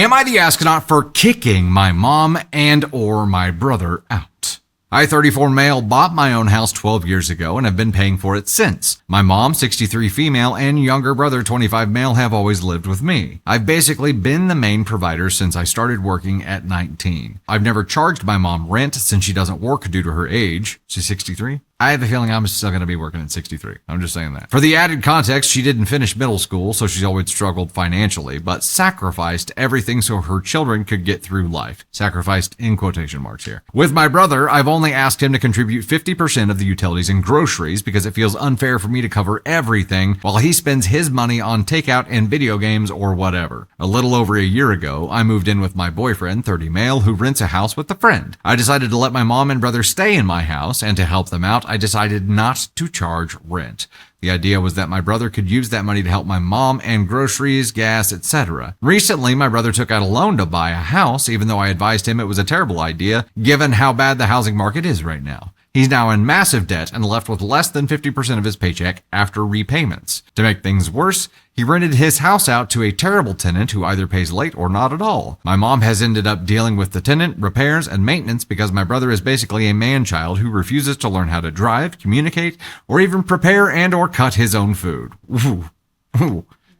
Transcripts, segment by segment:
Am I the astronaut for kicking my mom and or my brother out? I, 34 male, bought my own house 12 years ago and have been paying for it since. My mom, 63 female, and younger brother, 25 male, have always lived with me. I've basically been the main provider since I started working at 19. I've never charged my mom rent since she doesn't work due to her age. She's 63? I have a feeling I'm still going to be working at 63. I'm just saying that. For the added context, she didn't finish middle school, so she's always struggled financially, but sacrificed everything so her children could get through life. Sacrificed in quotation marks here. With my brother, I've only asked him to contribute 50% of the utilities and groceries because it feels unfair for me to cover everything while he spends his money on takeout and video games or whatever. A little over a year ago, I moved in with my boyfriend, 30 male, who rents a house with a friend. I decided to let my mom and brother stay in my house, and to help them out, I decided not to charge rent. The idea was that my brother could use that money to help my mom and groceries, gas, etc. Recently, my brother took out a loan to buy a house, even though I advised him it was a terrible idea, given how bad the housing market is right now. He's now in massive debt and left with less than 50% of his paycheck after repayments. To make things worse, he rented his house out to a terrible tenant who either pays late or not at all. My mom has ended up dealing with the tenant, repairs, and maintenance because my brother is basically a man-child who refuses to learn how to drive, communicate, or even prepare and or cut his own food. Ooh.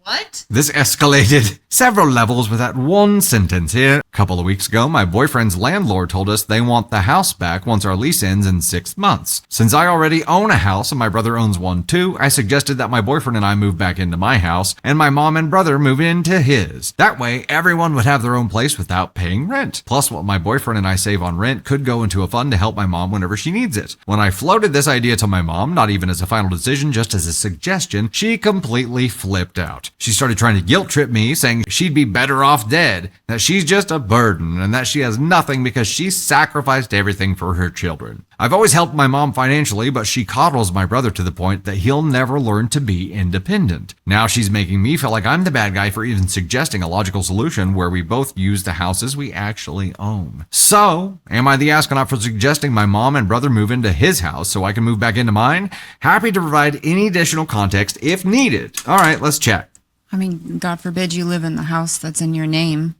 What? This escalated several levels with that one sentence here. A couple of weeks ago, my boyfriend's landlord told us they want the house back once our lease ends in 6 months. Since I already own a house and my brother owns one too, I suggested that my boyfriend and I move back into my house and my mom and brother move into his. That way, everyone would have their own place without paying rent. Plus, what my boyfriend and I save on rent could go into a fund to help my mom whenever she needs it. When I floated this idea to my mom, not even as a final decision, just as a suggestion, she completely flipped out. She started trying to guilt trip me, saying she'd be better off dead, that she's just a burden, and that she has nothing because she sacrificed everything for her children. I've always helped my mom financially, but she coddles my brother to the point that he'll never learn to be independent. Now she's making me feel like I'm the bad guy for even suggesting a logical solution where we both use the houses we actually own. So, am I the astronaut for suggesting my mom and brother move into his house so I can move back into mine? Happy to provide any additional context if needed. All right, let's check. I mean, God forbid you live in the house that's in your name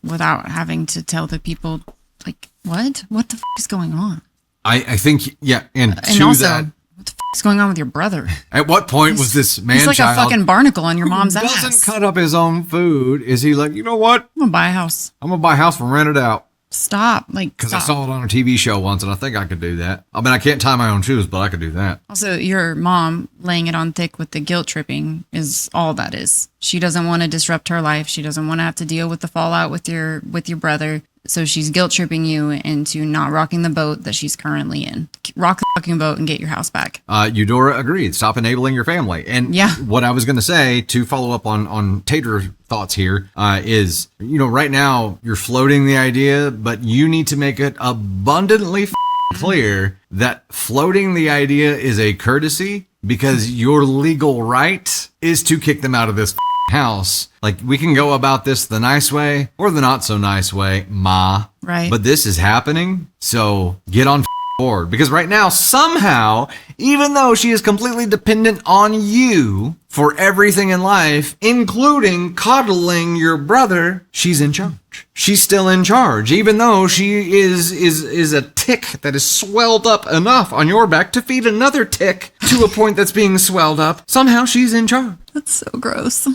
without having to tell the people, like, what? What the f*** is going on? I think, yeah, and also, that, what the f*** is going on with your brother? At what point was this man-child He's like a fucking barnacle on your mom's who ass. doesn't cut up his own food? Is he like, you know what? I'm gonna buy a house. I'm gonna buy a house and rent it out. Stop. Because I saw it on a TV show once and I think I could do that. I mean, I can't tie my own shoes, but I could do that. Also, your mom laying it on thick with the guilt tripping is all that is. She doesn't want to disrupt her life. She doesn't want to have to deal with the fallout with your brother. So she's guilt tripping you into not rocking the boat that she's currently in. Rock the fucking boat and get your house back. Eudora agreed. Stop enabling your family. And yeah, what I was going to say to follow up on Tater thoughts here is, you know, right now you're floating the idea, but you need to make it abundantly clear that floating the idea is a courtesy because your legal right is to kick them out of this house. Like, we can go about this the nice way or the not so nice way, ma. Right. But this is happening, so get on board. Because right now, somehow, even though she is completely dependent on you for everything in life, including coddling your brother, she's in charge. She's still in charge, even though she is a tick that is swelled up enough on your back to feed another tick to a point that's being swelled up. Somehow she's in charge. That's so gross,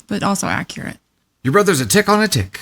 but also accurate. Your brother's a tick on a tick.